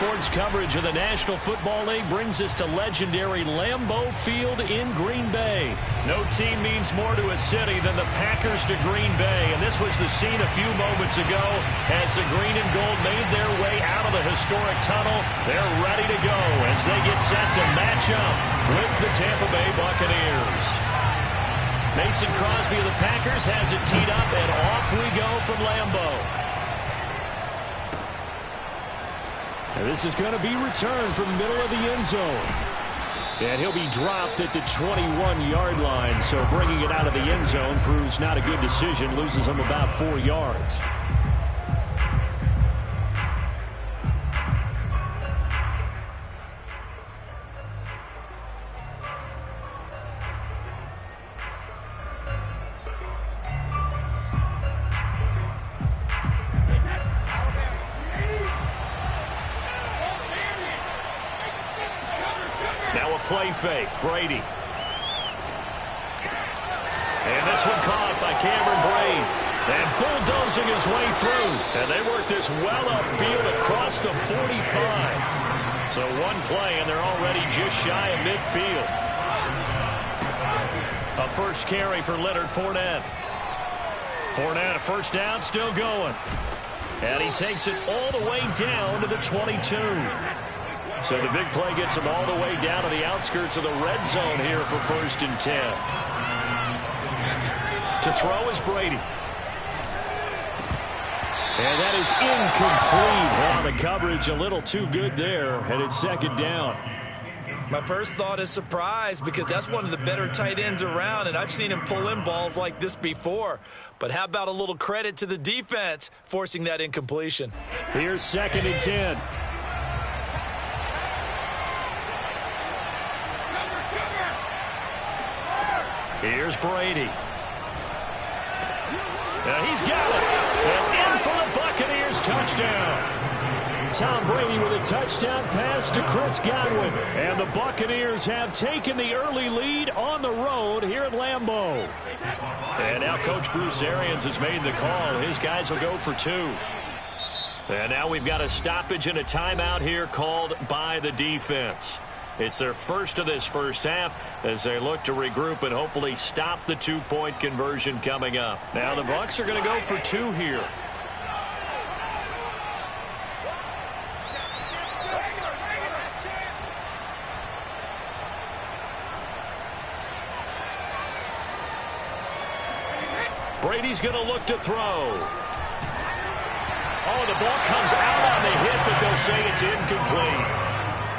Sports coverage of the National Football League brings us to legendary Lambeau Field in Green Bay. No team means more to a city than the Packers to Green Bay, and this was the scene a few moments ago as the green and gold made their way out of the historic tunnel. They're ready to go as they get set to match up with the Tampa Bay Buccaneers. Mason Crosby of the Packers has it teed up, and off we go from Lambeau. And this is going to be returned from the middle of the end zone. And he'll be dropped at the 21-yard line. So bringing it out of the end zone proves not a good decision. Loses him about 4 yards. Play fake, Brady. And this one caught by Cameron Brate. And bulldozing his way through. And they work this well upfield across the 45. So one play, and they're already just shy of midfield. A first carry for Leonard Fournette. Fournette, a first down, still going. And he takes it all the way down to the 22. So the big play gets him all the way down to the outskirts of the red zone here for 1st and 10. To throw is Brady. And that is incomplete. Well, the coverage a little too good there, and it's 2nd down. My first thought is surprise, because that's one of the better tight ends around, and I've seen him pull in balls like this before. But how about a little credit to the defense forcing that incompletion? Here's 2nd and 10. Here's Brady. He's got it. And in for the Buccaneers touchdown. Tom Brady with a touchdown pass to Chris Godwin. And the Buccaneers have taken the early lead on the road here at Lambeau. And now Coach Bruce Arians has made the call. His guys will go for 2. And now we've got a stoppage and a timeout here called by the defense. It's their first of this first half as they look to regroup and hopefully stop the 2-point conversion coming up. Now the Bucs are going to go for 2 here. Brady's going to look to throw. Oh, the ball comes out on the hit, but they'll say it's incomplete.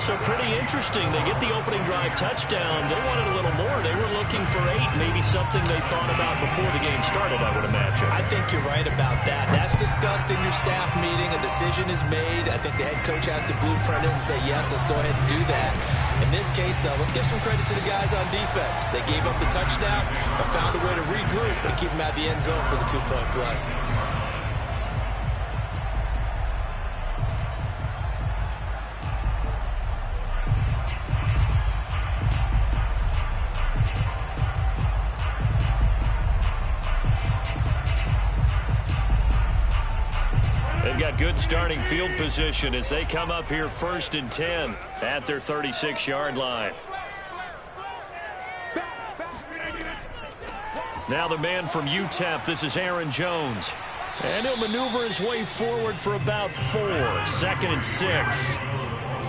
So pretty interesting. They get the opening drive touchdown. They wanted a little more. They were looking for 8, maybe something they thought about before the game started, I would imagine. I think you're right about that. That's discussed in your staff meeting. A decision is made. I think the head coach has to blueprint it and say, yes, let's go ahead and do that. In this case, though, let's give some credit to the guys on defense. They gave up the touchdown, but found a way to regroup and keep them at the end zone for the 2-point play. Good starting field position as they come up here 1st and 10 at their 36-yard line. Now the man from UTEP, this is Aaron Jones. And he'll maneuver his way forward for about 4. 2nd and 6.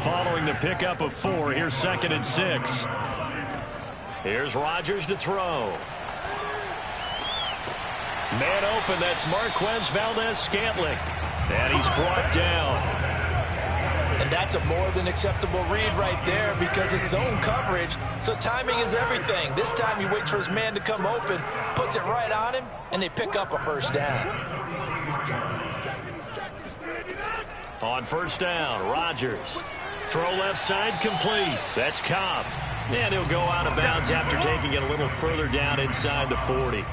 Following the pickup of 4, here's 2nd and 6. Here's Rodgers to throw. Man open, that's Marquez Valdez-Scantling. And he's brought down. And that's a more than acceptable read right there because it's zone coverage, so timing is everything. This time he waits for his man to come open, puts it right on him, and they pick up a first down. On first down, Rodgers. Throw left side complete. That's Cobb. And he'll go out of bounds after taking it a little further down inside the 40.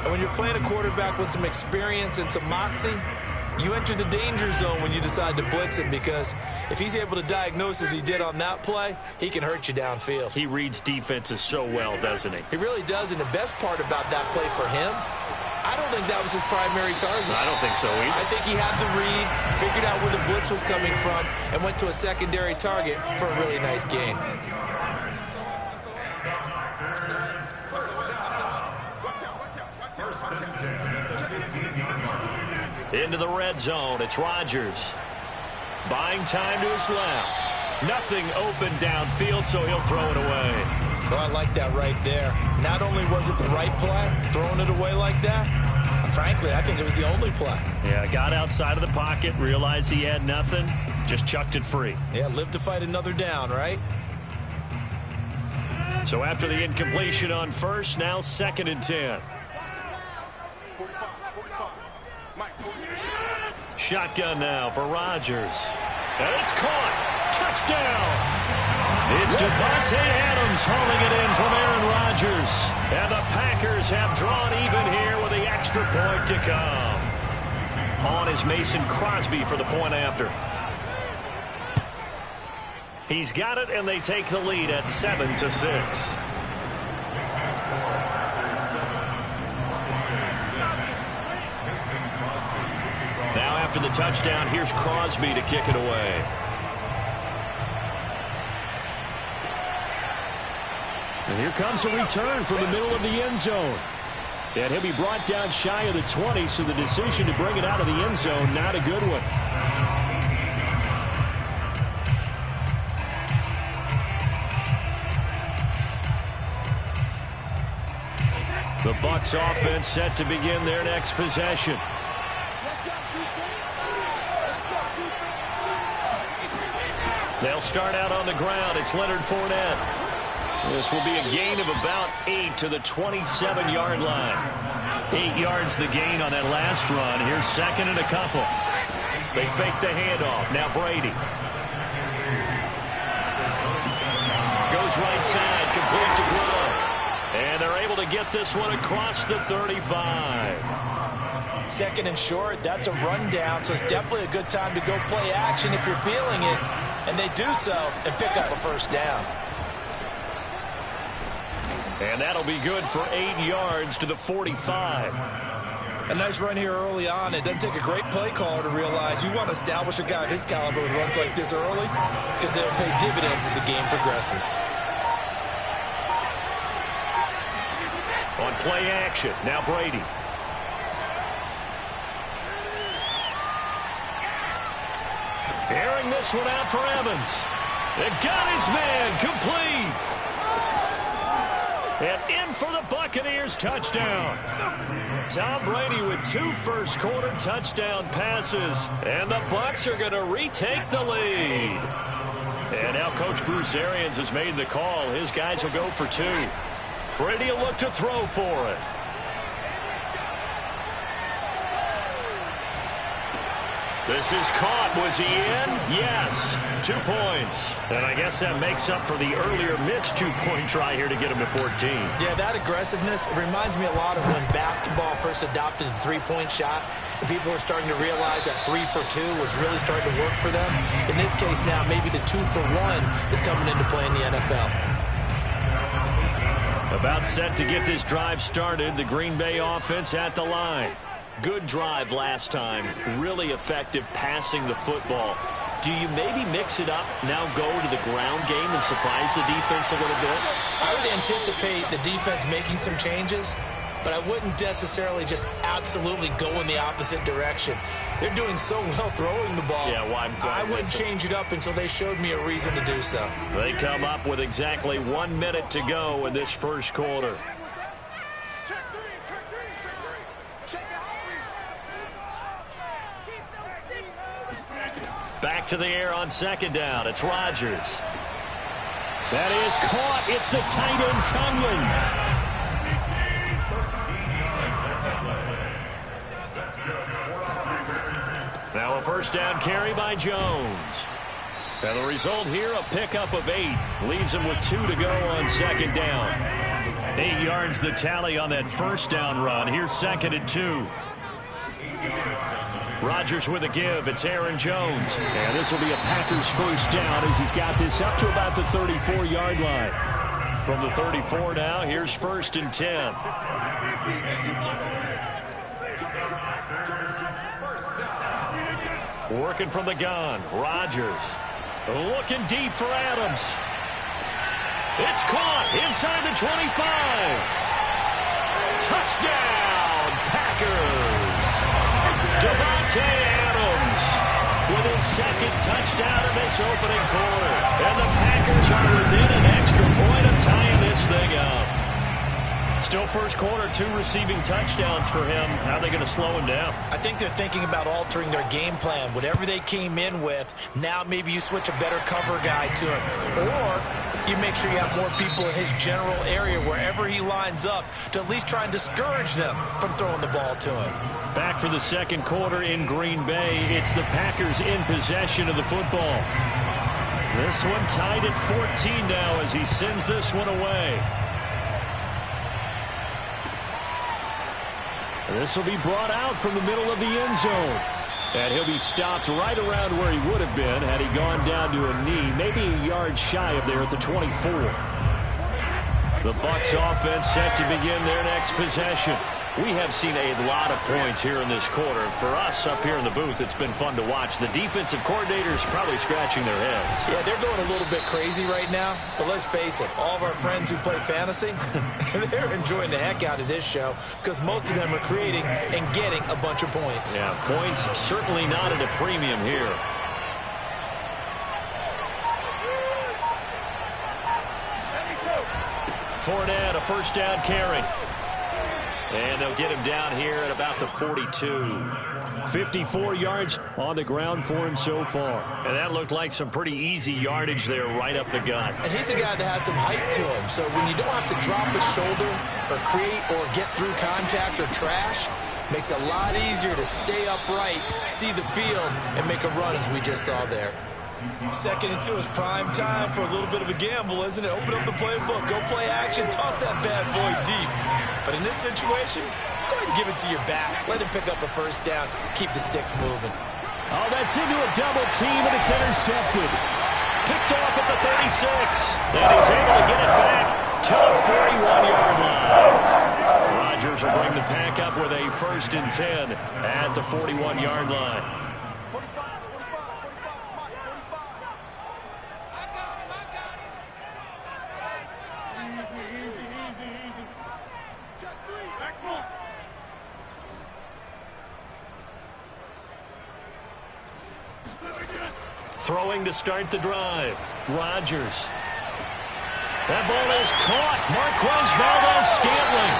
And when you're playing a quarterback with some experience and some moxie, you enter the danger zone when you decide to blitz him, because if he's able to diagnose as he did on that play, he can hurt you downfield. He reads defenses so well, doesn't he? He really does, and the best part about that play for him, I don't think that was his primary target. I don't think so either. I think he had the read, figured out where the blitz was coming from, and went to a secondary target for a really nice gain. Into the red zone, it's Rodgers. Buying time to his left. Nothing open downfield, so he'll throw it away. Oh, I like that right there. Not only was it the right play, throwing it away like that, frankly, I think it was the only play. Yeah, got outside of the pocket, realized he had nothing, just chucked it free. Yeah, live to fight another down, right? So after the incompletion on first, now 2nd and 10. Shotgun now for Rodgers. And it's caught. Touchdown. It's Devontae Adams hauling it in from Aaron Rodgers. And the Packers have drawn even here with the extra point to come. On is Mason Crosby for the point after. He's got it, and they take the lead at 7-6. Now after the touchdown, here's Crosby to kick it away. And here comes a return from the middle of the end zone. And he'll be brought down shy of the 20, so the decision to bring it out of the end zone, not a good one. The Bucs offense set to begin their next possession. They'll start out on the ground. It's Leonard Fournette. This will be a gain of about 8 to the 27-yard line. 8 yards the gain on that last run. Here's 2nd and a couple. They fake the handoff. Now Brady. Goes right side, complete to Gronk. And they're able to get this one across the 35. 2nd and short, that's a rundown, so it's definitely a good time to go play action if you're feeling it. And they do so and pick up a first down. And that'll be good for 8 yards to the 45. A nice run here early on. It doesn't take a great play caller to realize you want to establish a guy of his caliber with runs like this early because they'll pay dividends as the game progresses. On play action, now Brady. Airing this one out for Evans. They got his man complete. And in for the Buccaneers touchdown. Tom Brady with 2 first-quarter touchdown passes. And the Bucs are going to retake the lead. And now Coach Bruce Arians has made the call. His guys will go for 2. Brady will look to throw for it. This is caught. Was he in? Yes. 2 points. And I guess that makes up for the earlier missed 2-point try here to get him to 14. Yeah, that aggressiveness, it reminds me a lot of when basketball first adopted the 3-point shot. And people were starting to realize that 3 for 2 was really starting to work for them. In this case now, maybe the 2 for 1 is coming into play in the NFL. About set to get this drive started. The Green Bay offense at the line. Good drive last time. Really effective passing the football. Do you maybe mix it up, now go to the ground game and surprise the defense a little bit? I would anticipate the defense making some changes, but I wouldn't necessarily just absolutely go in the opposite direction. They're doing so well throwing the ball. Yeah, why I wouldn't change it up until they showed me a reason to do so. They come up with exactly 1 minute to go in this first quarter. Back to the air on 2nd down. It's Rodgers. That is caught. It's the tight end, Tunyon. Now a first down carry by Jones. And the result here, a pickup of 8. Leaves him with 2 to go on 2nd down. 8 yards the tally on that first down run. Here's 2nd and 2. Rodgers with a give. It's Aaron Jones. And this will be a Packers first down as he's got this up to about the 34-yard line. From the 34 now, here's 1st and 10. Working from the gun, Rodgers. Looking deep for Adams. It's caught inside the 25. Touchdown, Packers. Davante Adams with his second touchdown in this opening quarter. And the Packers are within an extra point of tying this thing up. Still first quarter, 2 receiving touchdowns for him. How are they going to slow him down? I think they're thinking about altering their game plan. Whatever they came in with, now maybe you switch a better cover guy to him. Or you make sure you have more people in his general area wherever he lines up to at least try and discourage them from throwing the ball to him. Back for the second quarter in Green Bay. It's the Packers in possession of the football. This one tied at 14 now as he sends this one away. This will be brought out from the middle of the end zone. And he'll be stopped right around where he would have been had he gone down to a knee, maybe a yard shy of there at the 24. The Bucs offense set to begin their next possession. We have seen a lot of points here in this quarter. For us up here in the booth, it's been fun to watch. The defensive coordinators probably scratching their heads. Yeah, they're going a little bit crazy right now. But let's face it, all of our friends who play fantasy, they're enjoying the heck out of this show because most of them are creating and getting a bunch of points. Yeah, points certainly not at a premium here. Fournette, a first down carry. And they'll get him down here at about the 42. 54 yards on the ground for him so far. And that looked like some pretty easy yardage there right up the gut. And he's a guy that has some height to him. So when you don't have to drop his shoulder or create or get through contact or trash, makes it a lot easier to stay upright, see the field, and make a run as we just saw there. Second and 2 is prime time for a little bit of a gamble, isn't it? Open up the playbook, go play action, toss that bad boy deep. But in this situation, go ahead and give it to your back. Let him pick up a first down, keep the sticks moving. Oh, that's into a double team, and it's intercepted. Picked off at the 36. And he's able to get it back to the 41-yard line. Rodgers will bring the pack up with a 1st and 10 at the 41-yard line. Throwing to start the drive. Rodgers. That ball is caught. Marquez Valdes-Scantling.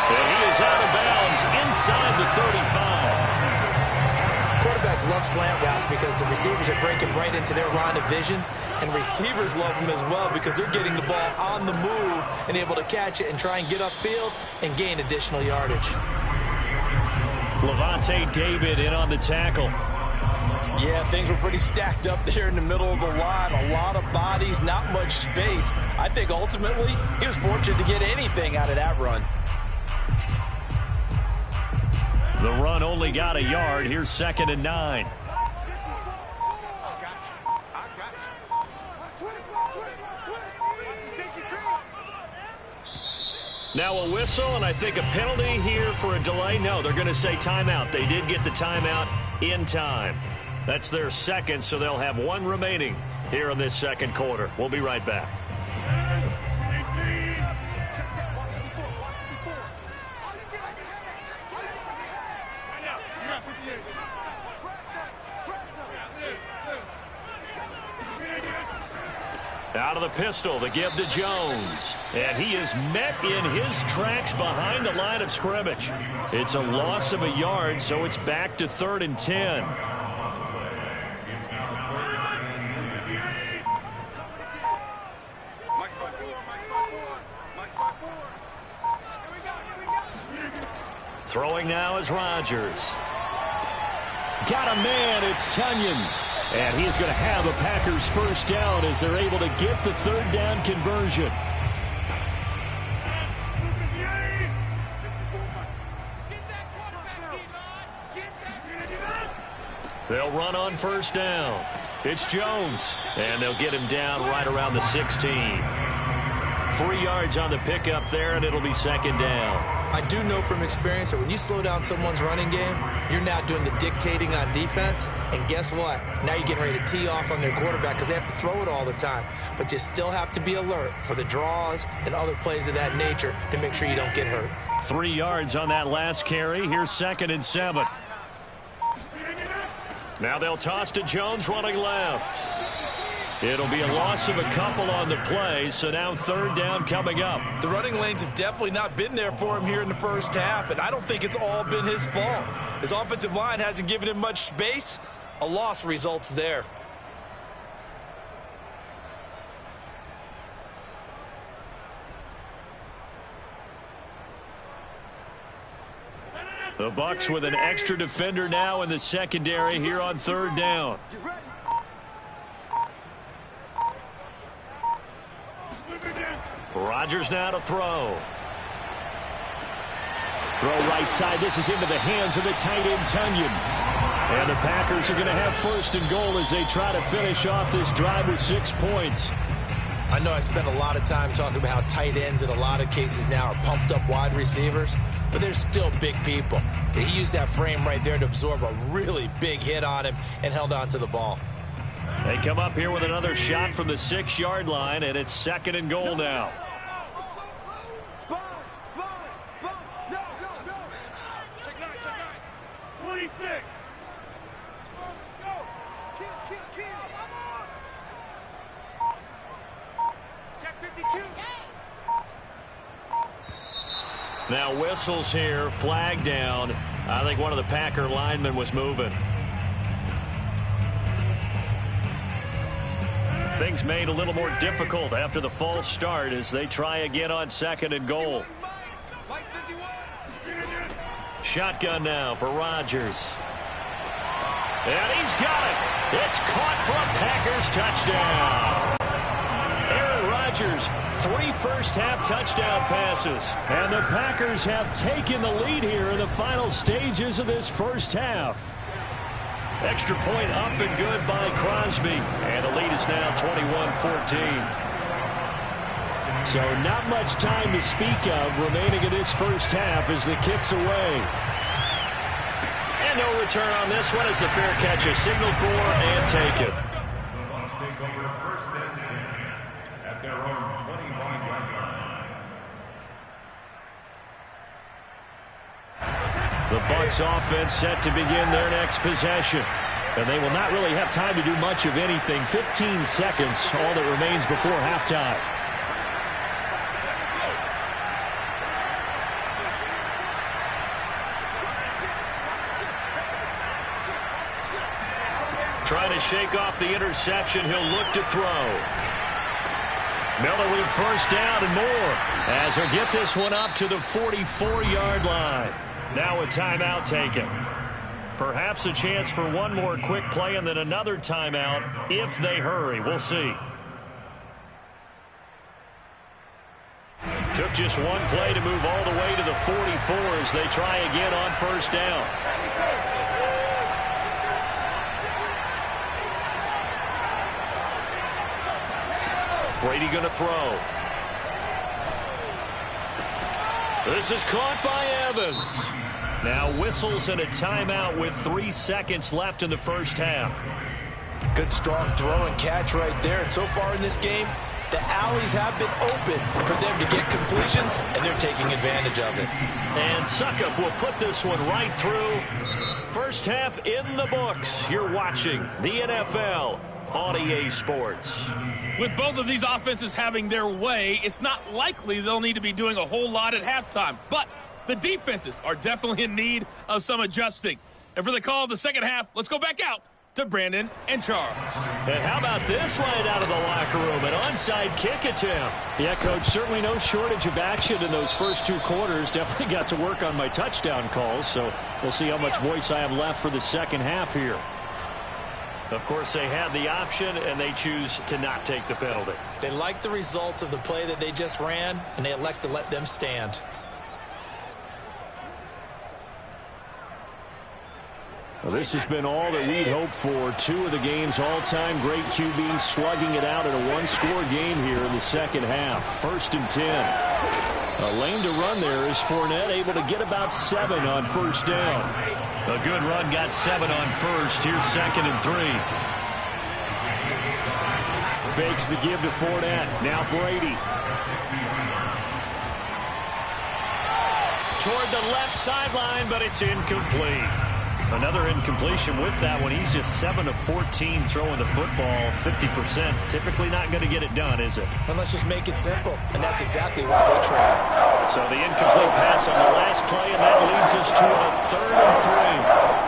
And he is out of bounds inside the 35. Quarterbacks love slant routes because the receivers are breaking right into their line of vision. And receivers love them as well because they're getting the ball on the move and able to catch it and try and get upfield and gain additional yardage. Levante David in on the tackle. Yeah, things were pretty stacked up there in the middle of the line. A lot of bodies, not much space. I think ultimately he was fortunate to get anything out of that run. The run only got a yard. Here's 2nd and 9. Now a whistle, and I think a penalty here for a delay. No, they're going to say timeout. They did get the timeout in time. That's their second, so they'll have 1 remaining here in this second quarter. We'll be right back. Out of the pistol, the give to Jones. And he is met in his tracks behind the line of scrimmage. It's a loss of a yard, so it's back to 3rd and 10. Throwing now is Rodgers. Got a man, it's Tunyon. And he is going to have a Packers first down as they're able to get the 3rd down conversion. They'll run on first down. It's Jones. And they'll get him down right around the 16. 3 yards on the pickup there, and it'll be 2nd down. I do know from experience that when you slow down someone's running game, you're now doing the dictating on defense. And guess what? Now you're getting ready to tee off on their quarterback because they have to throw it all the time. But you still have to be alert for the draws and other plays of that nature to make sure you don't get hurt. 3 yards on that last carry. Here's 2nd and 7. Now they'll toss to Jones running left. It'll be a loss of a couple on the play, so now 3rd down coming up. The running lanes have definitely not been there for him here in the first half, and I don't think it's all been his fault. His offensive line hasn't given him much space. A loss results there. The Bucs with an extra defender now in the secondary here on 3rd down. Rodgers now to throw. Throw right side. This is into the hands of the tight end, Tunyon. And the Packers are going to have 1st and goal as they try to finish off this drive with 6 points. I know I spent a lot of time talking about how tight ends in a lot of cases now are pumped up wide receivers, but they're still big people. He used that frame right there to absorb a really big hit on him and held on to the ball. They come up here with another shot from the 6-yard line, and it's 2nd and goal now. Now whistles here, flag down. I think one of the Packer linemen was moving. Things made a little more difficult after the false start as they try again on 2nd and goal. Shotgun now for Rodgers. And he's got it. It's caught for a Packers touchdown. Aaron Rodgers, 3 first-half touchdown passes. And the Packers have taken the lead here in the final stages of this first half. Extra point up and good by Crosby. And the lead is now 21-14. So not much time to speak of remaining in this first half as the kick's away. And no return on this one as the fair catch is signaled for and taken. At their own 25-yard line. The Bucs offense set to begin their next possession. And they will not really have time to do much of anything. 15 seconds, all that remains before halftime. Trying to shake off the interception. He'll look to throw. Miller with 1st down and more as he'll get this one up to the 44-yard line. Now a timeout taken. Perhaps a chance for one more quick play and then another timeout if they hurry. We'll see. Took just one play to move all the way to the 44 as they try again on 1st down. Brady going to throw. This is caught by Evans. Now whistles and a timeout with 3 seconds left in the first half. Good strong throw and catch right there. And so far in this game, the alleys have been open for them to get completions, and they're taking advantage of it. And Suckup will put this one right through. First half in the books. You're watching the NFL on EA Sports. With both of these offenses having their way, it's not likely they'll need to be doing a whole lot at halftime. But the defenses are definitely in need of some adjusting. And for the call of the second half, let's go back out to Brandon and Charles. And how about this right out of the locker room? An onside kick attempt. Yeah, Coach, certainly no shortage of action in those first 2 quarters. Definitely got to work on my touchdown calls, so we'll see how much voice I have left for the second half here. Of course, they had the option, and they choose to not take the penalty. They like the results of the play that they just ran, and they elect to let them stand. Well, this has been all that we'd hoped for. 2 of the game's all-time great QBs slugging it out in a 1-score game here in the second half. 1st and 10. A lane to run there is Fournette, able to get about 7 on first down. A good run got 7 on first. Here's 2nd and 3. Fakes the give to Fournette. Now Brady. Toward the left sideline, but it's incomplete. Another incompletion with that one. He's just 7 of 14 throwing the football, 50%. Typically not going to get it done, is it? And let's just make it simple. And that's exactly why they try. So the incomplete pass on the last play, and that leads us to a 3rd and 3.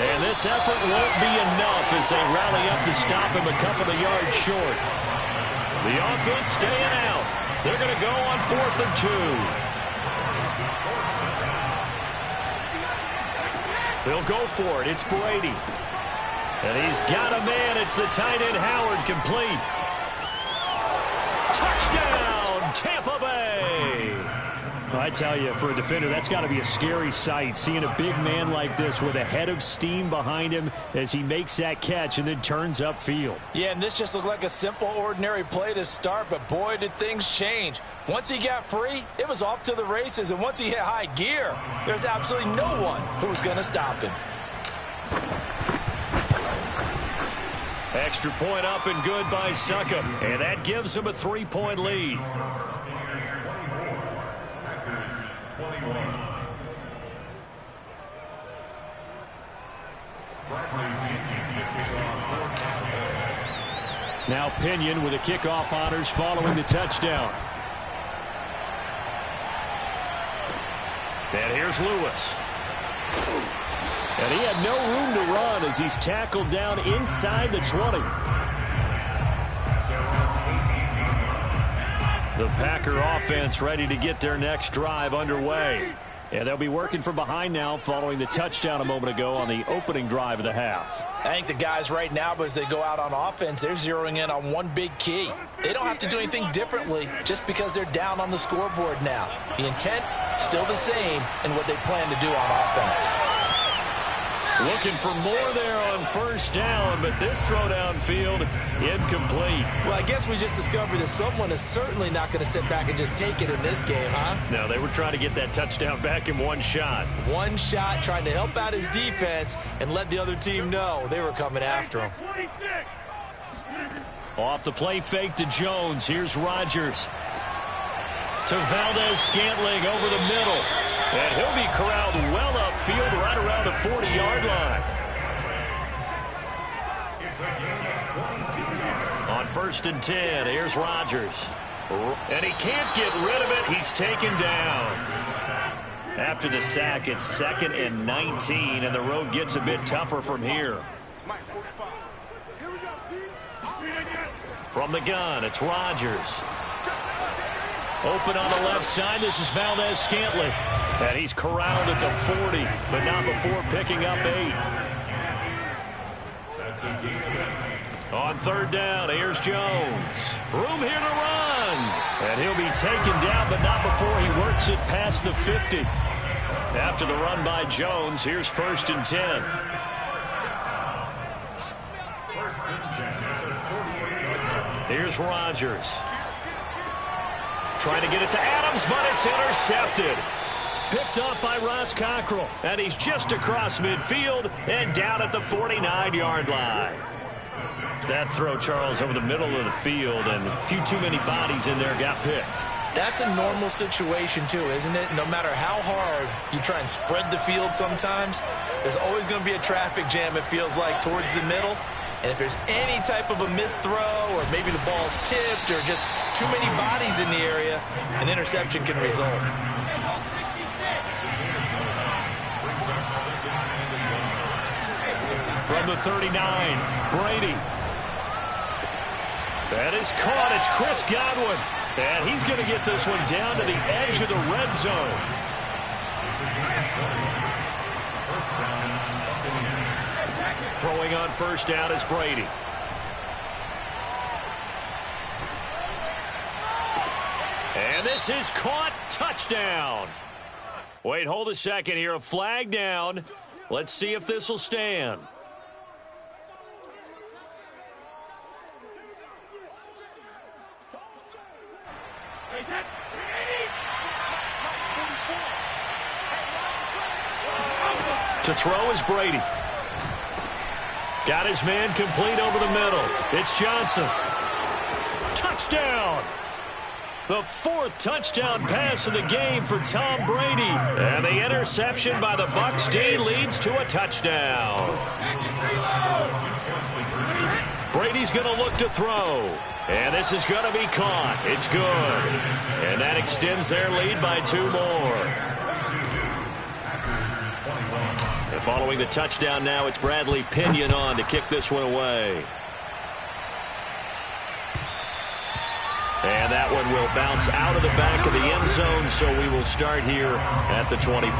And this effort won't be enough as they rally up to stop him a couple of yards short. The offense staying out. They're going to go on 4th and 2. They'll go for it. It's Brady. And he's got a man. It's the tight end Howard, complete. Touchdown, Tampa Bay. I tell you, for a defender, that's got to be a scary sight, seeing a big man like this with a head of steam behind him as he makes that catch and then turns upfield. Yeah, and this just looked like a simple, ordinary play to start, but boy, did things change. Once he got free, it was off to the races, and once he hit high gear, there's absolutely no one who was going to stop him. Extra point up and good by Succop, and that gives him a 3-point lead. Now Pinion with the kickoff honors following the touchdown. And here's Lewis. And he had no room to run as he's tackled down inside the 20. The Packer offense ready to get their next drive underway. And they'll be working from behind now following the touchdown a moment ago on the opening drive of the half. I think the guys right now, as they go out on offense, they're zeroing in on one big key. They don't have to do anything differently just because they're down on the scoreboard now. The intent, still the same in what they plan to do on offense. Looking for more there on first down, but this throw downfield incomplete. Well, I guess we just discovered that someone is certainly not going to sit back and just take it in this game, huh? No, they were trying to get that touchdown back in one shot. One shot, trying to help out his defense and let the other team know they were coming after him. Off the play fake to Jones. Here's Rodgers. To Valdez-Scantling over the middle. And he'll be corralled well upfield right around the 40-yard line. On 1st and 10, here's Rodgers. And he can't get rid of it. He's taken down. After the sack, it's 2nd and 19, and the road gets a bit tougher from here. From the gun, it's Rodgers. Open on the left side, this is Valdez-Scantling. And he's corralled at the 40, but not before picking up 8. On 3rd down, here's Jones. Room here to run. And he'll be taken down, but not before he works it past the 50. After the run by Jones, here's 1st and 10. Here's Rodgers. Trying to get it to Adams, but it's intercepted. Picked up by Ross Cockrell. And he's just across midfield and down at the 49-yard line. That throw, Charles, over the middle of the field, and a few too many bodies in there got picked. That's a normal situation, too, isn't it? No matter how hard you try and spread the field sometimes, there's always going to be a traffic jam, it feels like, towards the middle. And if there's any type of a missed throw, or maybe the ball's tipped, or just too many bodies in the area, an interception can result. From the 39, Brady. That is caught. It's Chris Godwin. And he's going to get this one down to the edge of the red zone. Throwing on 1st down is Brady. And this is caught. Touchdown. Wait, hold a second here. A flag down. Let's see if this will stand. To throw is Brady. Got his man complete over the middle. It's Johnson. Touchdown! The fourth touchdown pass of the game for Tom Brady. And the interception by the Bucs D leads to a touchdown. Brady's going to look to throw. And this is going to be caught. It's good. And that extends their lead by 2 more. And following the touchdown now, it's Bradley Pinion on to kick this one away. And that one will bounce out of the back of the end zone, so we will start here at the 25.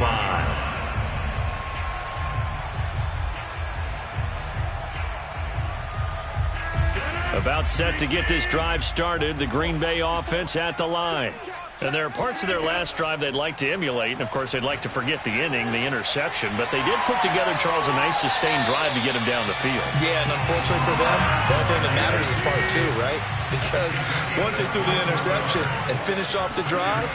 About set to get this drive started, the Green Bay offense at the line. And there are parts of their last drive they'd like to emulate, and of course they'd like to forget the inning, the interception, but they did put together, Charles, a nice sustained drive to get him down the field. Yeah, and unfortunately for them, the only thing that matters is part 2, right? Because once they threw the interception and finished off the drive,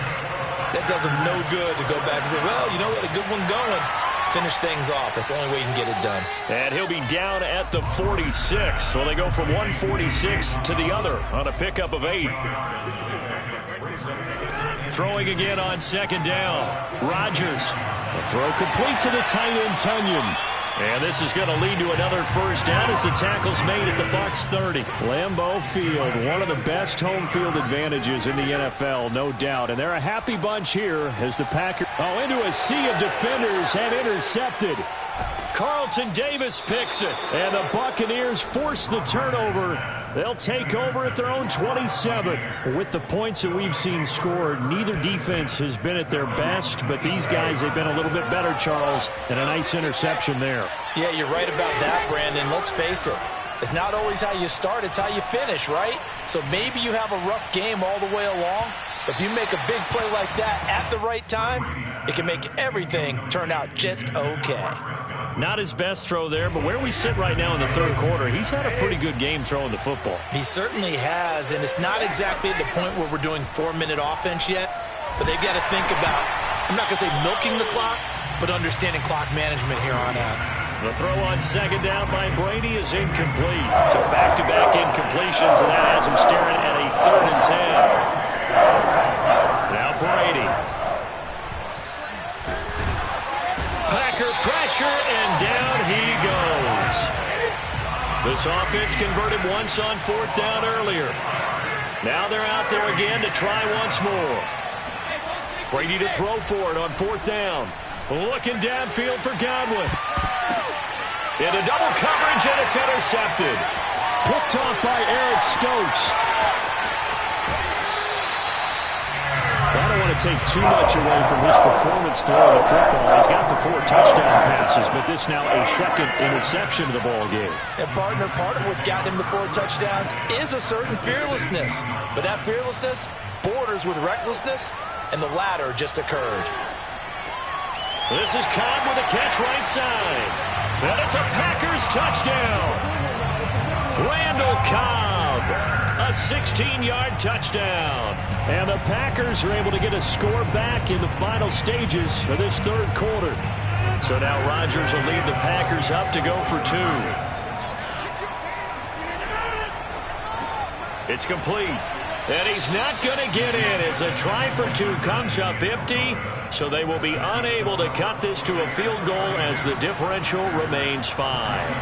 that does them no good to go back and say, well, you know what, a good one going. Finish things off. That's the only way you can get it done. And he'll be down at the 46. So they go from 146 to the other on a pickup of 8. Throwing again on second down. Rodgers. A throw complete to the tight end, Tunyon. And this is going to lead to another first down as the tackle's made at the Bucs 30. Lambeau Field, one of the best home field advantages in the NFL, no doubt. And they're a happy bunch here as the Packers into a sea of defenders and intercepted. Carlton Davis picks it, and the Buccaneers force the turnover. They'll take over at their own 27. With the points that we've seen scored, neither defense has been at their best, but these guys have been a little bit better, Charles, and a nice interception there. Yeah, you're right about that, Brandon. Let's face it. It's not always how you start, it's how you finish, right? So maybe you have a rough game all the way along, but if you make a big play like that at the right time, it can make everything turn out just okay. Not his best throw there, but where we sit right now in the third quarter, he's had a pretty good game throwing the football. He certainly has, and it's not exactly at the point where we're doing 4-minute offense yet, but they've got to think about, I'm not going to say milking the clock, but understanding clock management here on out. The throw on second down by Brady is incomplete. So back-to-back incompletions, and that has him staring at a 3rd and 10. Now Brady. Packer pressure, and down he goes. This offense converted once on 4th down earlier. Now they're out there again to try once more. Brady to throw for it on 4th down. Looking downfield for Godwin. Into double coverage, and it's intercepted. Picked off by Eric Stokes. I don't want to take too much away from his performance throwing the football. He's got the 4 touchdown passes, but this now a 2nd interception of the ball game. And partner, part of what's gotten him the 4 touchdowns is a certain fearlessness. But that fearlessness borders with recklessness, and the latter just occurred. This is Cobb with a catch right side. And it's a Packers touchdown. Randall Cobb, a 16-yard touchdown. And the Packers are able to get a score back in the final stages of this third quarter. So now Rodgers will lead the Packers up to go for 2. It's complete. And he's not going to get in as a try for 2 comes up empty. So they will be unable to cut this to a field goal as the differential remains 5.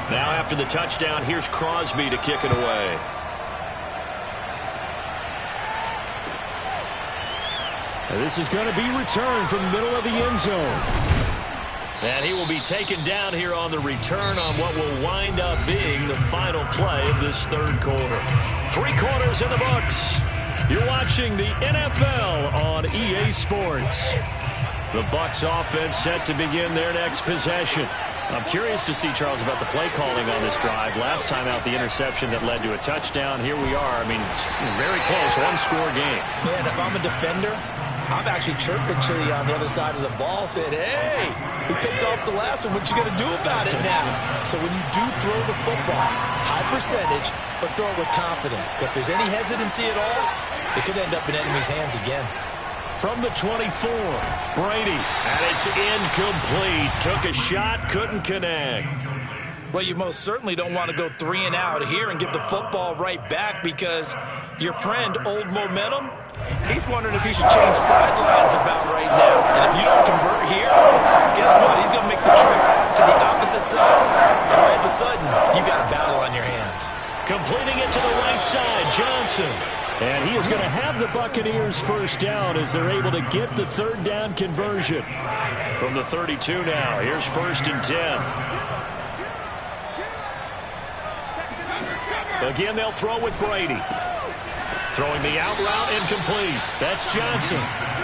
Now after the touchdown, here's Crosby to kick it away. And this is going to be returned from the middle of the end zone. And he will be taken down here on the return on what will wind up being the final play of this third quarter. 3 quarters in the books. You're watching the NFL on EA Sports. The Bucs offense set to begin their next possession. I'm curious to see, Charles, about the play calling on this drive. Last time out, the interception that led to a touchdown. Here we are. I mean, very close, 1-score game. Man, if I'm a defender, I'm actually chirping Chili on the other side of the ball, saying, hey, we picked off the last one. What you going to do about it now? So when you do throw the football, high percentage, but throw it with confidence. Because if there's any hesitancy at all, it could end up in enemy's hands again. From the 24, Brady, and it's incomplete. Took a shot, couldn't connect. Well, you most certainly don't want to go 3 and out here and give the football right back, because your friend, Old Momentum, he's wondering if he should change sidelines about right now. And if you don't convert here, guess what? He's going to make the trip to the opposite side. And all of a sudden, you've got a battle on your hands. Completing it to the right side, Johnson. And he is going to have the Buccaneers first down as they're able to get the third down conversion. From the 32 now, here's 1st and 10. Again, they'll throw with Brady. Throwing the out route, incomplete. That's Johnson.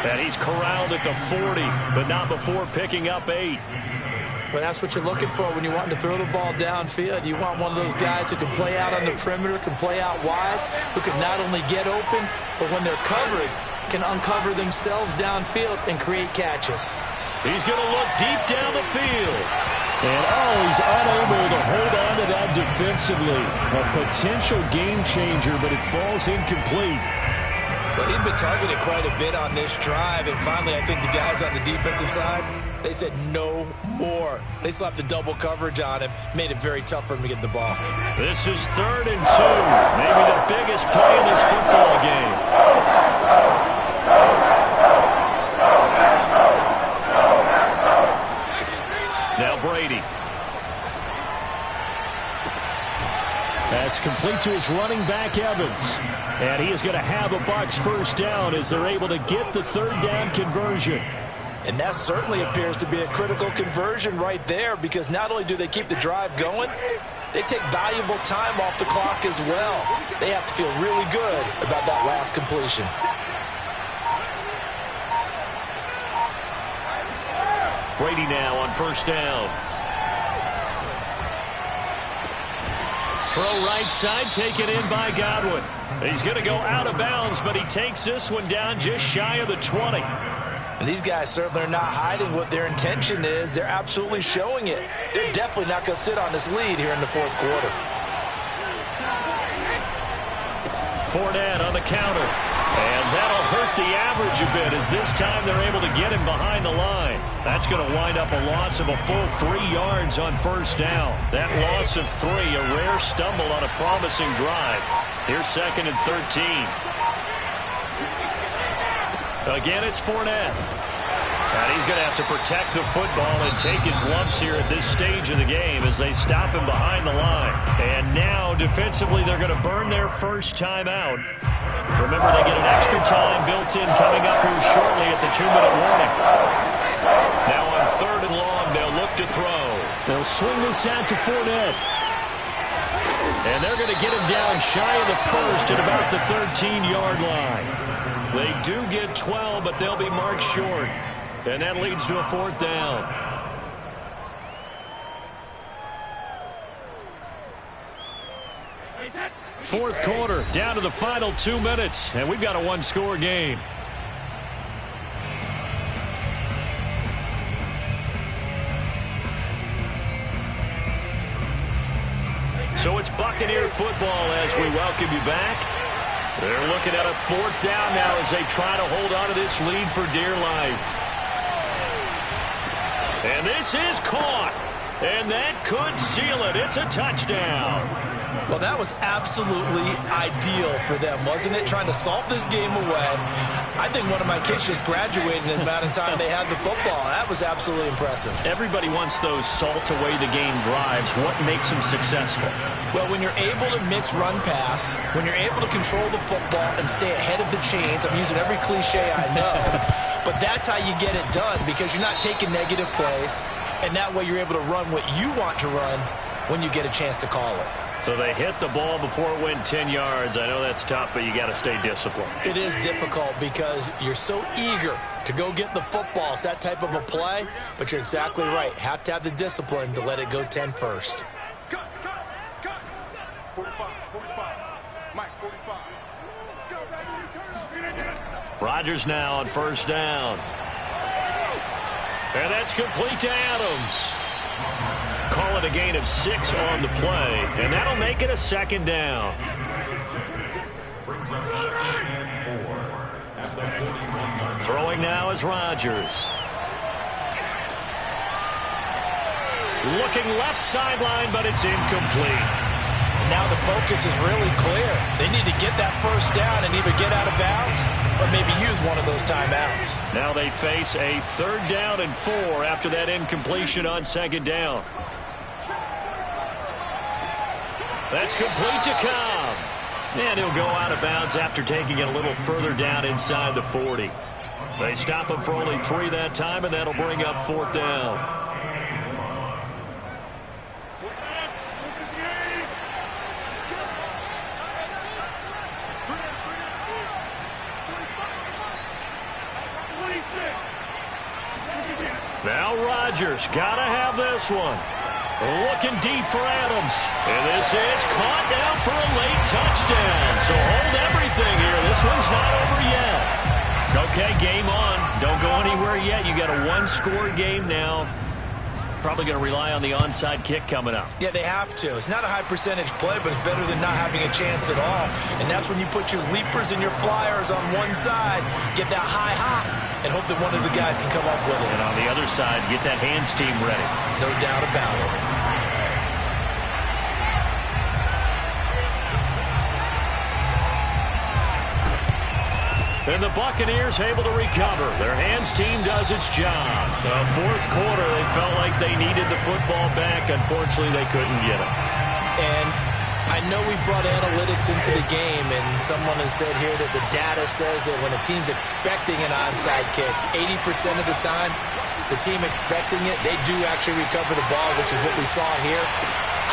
And he's corralled at the 40, but not before picking up 8. Well, that's what you're looking for when you want to throw the ball downfield. You want one of those guys who can play out on the perimeter, can play out wide, who can not only get open, but when they're covered, can uncover themselves downfield and create catches. He's going to look deep down the field. And he's unable to hold on to that defensively. A potential game changer, but it falls incomplete. Well, he'd been targeted quite a bit on this drive, and finally I think the guys on the defensive side, they said no more. They slapped the double coverage on him, made it very tough for him to get the ball. This is 3rd and 2, maybe the biggest play in this football game. Now Brady. That's complete to his running back, Evans. And he is going to have a Bucs first down as they're able to get the third down conversion. And that certainly appears to be a critical conversion right there, because not only do they keep the drive going, they take valuable time off the clock as well. They have to feel really good about that last completion. Brady now on first down. Throw right side, taken in by Godwin. He's going to go out of bounds, but he takes this one down just shy of the 20. And these guys certainly are not hiding what their intention is. They're absolutely showing it. They're definitely not going to sit on this lead here in the 4th quarter. Fournette on the counter. And that'll hurt the average a bit, as this time they're able to get him behind the line. That's going to wind up a loss of a full 3 yards on first down. That loss of 3, a rare stumble on a promising drive. Here's 2nd and 13. Again, it's Fournette. And he's going to have to protect the football and take his lumps here at this stage of the game as they stop him behind the line. And now, defensively, they're going to burn their first time out. Remember, they get an extra time built in coming up here shortly at the 2-minute warning. Now on 3rd and long, they'll look to throw. They'll swing this out to Fournette. And they're going to get him down shy of the 1st at about the 13-yard line. They do get 12, but they'll be marked short. And that leads to a 4th down. Fourth quarter, down to the final 2 minutes, and we've got a 1-score game. So it's Buccaneer football as we welcome you back. They're looking at a 4th down now as they try to hold on to this lead for dear life. And this is caught. And that could seal it. It's a touchdown. Well, that was absolutely ideal for them, wasn't it? Trying to salt this game away. I think one of my kids just graduated in the amount of time they had the football. That was absolutely impressive. Everybody wants those salt-away-the-game drives. What makes them successful? Well, when you're able to mix run-pass, when you're able to control the football and stay ahead of the chains, I'm using every cliche I know, but that's how you get it done, because you're not taking negative plays, and that way you're able to run what you want to run when you get a chance to call it. So they hit the ball before it went 10 yards. I know that's tough, but you got to stay disciplined. It is difficult because you're so eager to go get the football. It's that type of a play, but you're exactly right. Have to have the discipline to let it go 10 first. Cut. 45. Mike, 45. Let's go, baby. Turn up. Rodgers now on first down. And that's complete to Adams. Call it a gain of 6 on the play, and that'll make it a second down. Throwing now is Rodgers. Looking left sideline, but it's incomplete. Now the focus is really clear. They need to get that first down and either get out of bounds or maybe use one of those timeouts. Now they face a 3rd down and 4 after that incompletion on 2nd down. That's complete to Cobb. And he'll go out of bounds after taking it a little further down inside the 40. They stop him for only 3 that time, and that'll bring up 4th down. Now Rodgers, gotta have this one. Looking deep for Adams. And this is caught down for a late touchdown. So hold everything here. This one's not over yet. Okay, game on. Don't go anywhere yet. You got a 1-score game now. Probably going to rely on the onside kick coming up. Yeah, they have to. It's not a high percentage play, but it's better than not having a chance at all. And that's when you put your leapers and your flyers on one side, get that high hop, and hope that one of the guys can come up with it. And on the other side, get that hands team ready. No doubt about it. And the Buccaneers able to recover. Their hands team does its job. The 4th quarter, they felt like they needed the football back. Unfortunately, they couldn't get it. And I know we brought analytics into the game, and someone has said here that the data says that when a team's expecting an onside kick, 80% of the time, the team expecting it, they do actually recover the ball, which is what we saw here.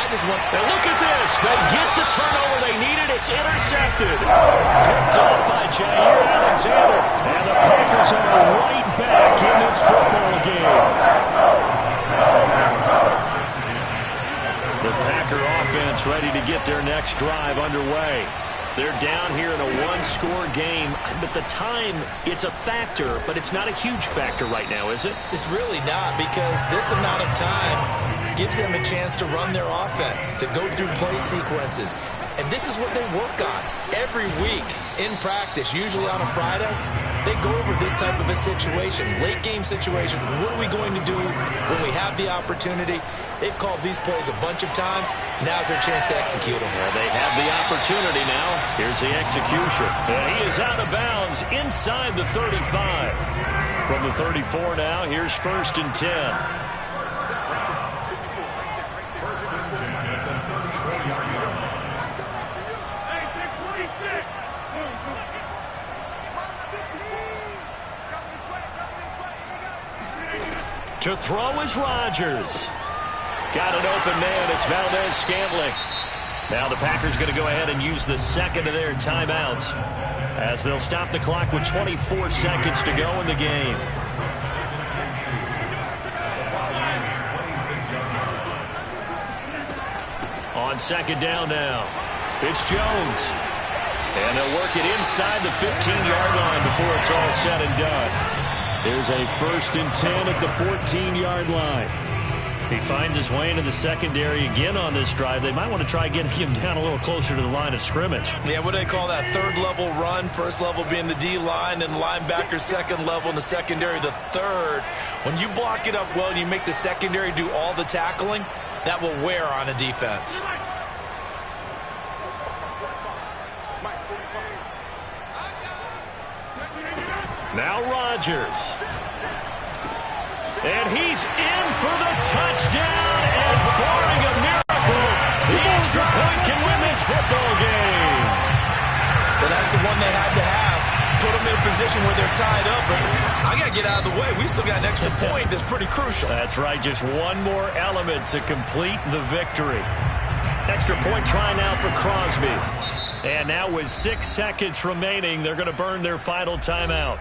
And look at this. They get the turnover they needed. It's intercepted. Picked up by Jair Alexander. And the Packers are right back in this football game. The Packer offense ready to get their next drive underway. They're down here in a 1-score game, but the time, it's a factor, but it's not a huge factor right now, is it? It's really not, because this amount of time gives them a chance to run their offense, to go through play sequences. And this is what they work on every week in practice, usually on a Friday. They go over this type of a situation, late game situation. What are we going to do when we have the opportunity? They've called these plays a bunch of times. Now's their chance to execute them. Well, they have the opportunity now. Here's the execution. And he is out of bounds inside the 35. From the 34 now, here's 1st and 10. To throw is Rodgers. Got an open man. It's Valdez-Scantling. Now the Packers going to go ahead and use the 2nd of their timeouts as they'll stop the clock with 24 seconds to go in the game. On 2nd down now, it's Jones. And they'll work it inside the 15-yard line before it's all said and done. There's a 1st and 10 at the 14-yard line. He finds his way into the secondary again on this drive. They might want to try getting him down a little closer to the line of scrimmage. Yeah, what do they call that? 3rd level run, 1st level being the D-line, and linebacker 2nd level, and the secondary the 3rd. When you block it up well and you make the secondary do all the tackling, that will wear on a defense. Now Rodgers. And he's in for the touchdown. And barring a miracle, the extra point can win this football game. Well, that's the one they had to have. Put them in a position where they're tied up. But I got to get out of the way. We still got an extra point that's pretty crucial. That's right. Just one more element to complete the victory. Extra point try now for Crosby. And now with 6 seconds remaining, they're going to burn their final timeout.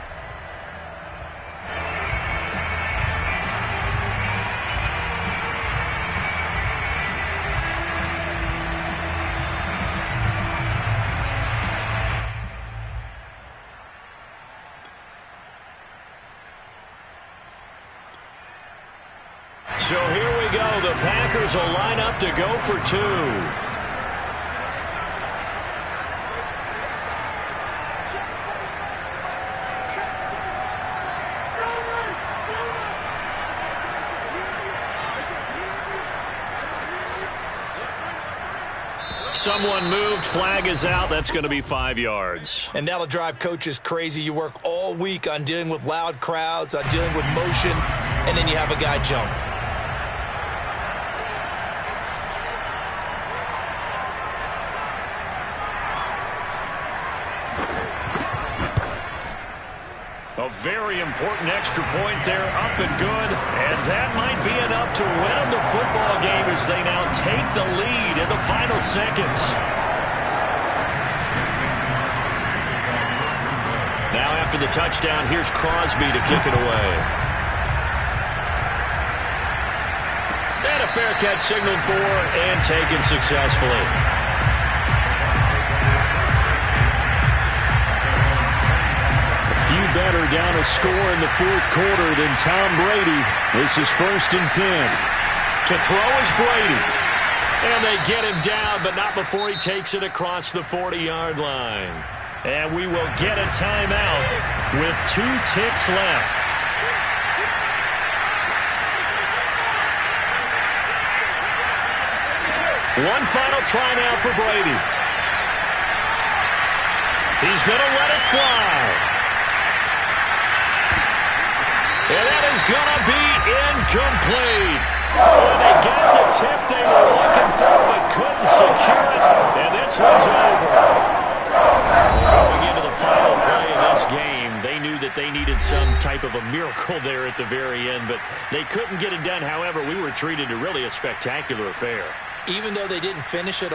the Packers will line up to go for two. Someone moved. Flag is out. That's going to be 5 yards. And that'll drive coaches crazy. You work all week on dealing with loud crowds, on dealing with motion, and then you have a guy jump. A very important extra point there, up and good. And that might be enough to win them the football game as they now take the lead in the final seconds. Now after the touchdown, here's Crosby to kick it away. And a fair catch signaled for and taken successfully. Better down a score in the fourth quarter than Tom Brady. This is 1st and 10. To throw is Brady. And they get him down, but not before he takes it across the 40-yard line. And we will get a timeout with 2 ticks left. One final try now for Brady. He's going to let it fly. And that is going to be incomplete. And they got the tip they were looking for but couldn't secure it. And this one's over. Going into the final play of this game, they knew that they needed some type of a miracle there at the very end, but they couldn't get it done. However, we were treated to really a spectacular affair. Even though they didn't finish it off,